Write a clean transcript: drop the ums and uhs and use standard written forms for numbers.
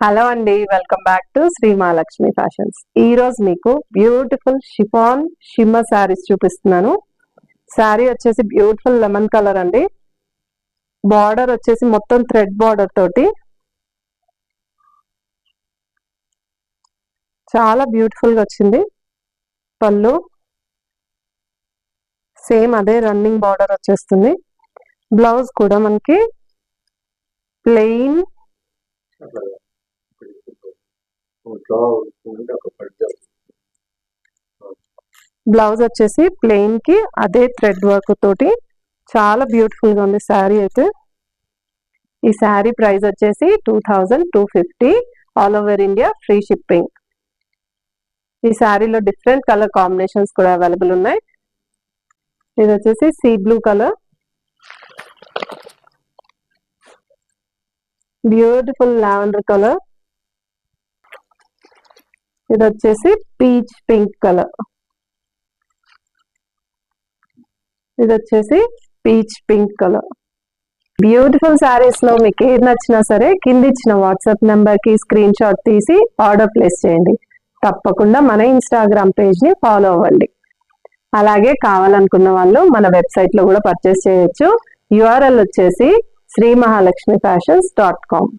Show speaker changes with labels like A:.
A: Hello అండి, welcome back to Sri Mahalakshmi fashions. ఈ రోజు మీకు బ్యూటిఫుల్ షిఫాన్ షిమ్మర్ శారీస్ చూపిస్తున్నాను. శారీ వచ్చేసి బ్యూటిఫుల్ లెమన్ కలర్ అండి. బార్డర్ వచ్చేసి మొత్తం థ్రెడ్ బార్డర్ తోటి చాలా బ్యూటిఫుల్ గా వచ్చింది. పళ్ళు సేమ్ అదే రన్నింగ్ బార్డర్ వచ్చేస్తుంది. బ్లౌజ్ కూడా మనకి ప్లెయిన్ బ్లౌజ్ వచ్చేసి ప్లెయిన్ కి అదే థ్రెడ్ వర్క్ తోటి చాలా బ్యూటిఫుల్ గా ఉంది శారీ అయితే. ఈ శారీ ప్రైస్ వచ్చేసి 2250, all over India free shipping. ఈ శారీలో డిఫరెంట్ కలర్ కాంబినేషన్స్ కూడా అవైలబుల్ ఉన్నాయి. ఇది వచ్చేసి sea blue colour, beautiful lavender colour, ఇది వచ్చేసి పీచ్ పింక్ కలర్, ఇది వచ్చేసి peach pink colour. Beautiful saris లో మీకు ఏది నచ్చినా సరే కింద ఇచ్చిన వాట్సాప్ నెంబర్ కి స్క్రీన్ షాట్ తీసి ఆర్డర్ ప్లేస్ చేయండి. తప్పకుండా మన ఇన్స్టాగ్రామ్ పేజ్ ని ఫాలో అవ్వండి. అలాగే కావాలనుకున్న వాళ్ళు మన వెబ్సైట్ లో కూడా పర్చేస్ చేయొచ్చు. URL వచ్చేసి srimahalaxmifashions.com.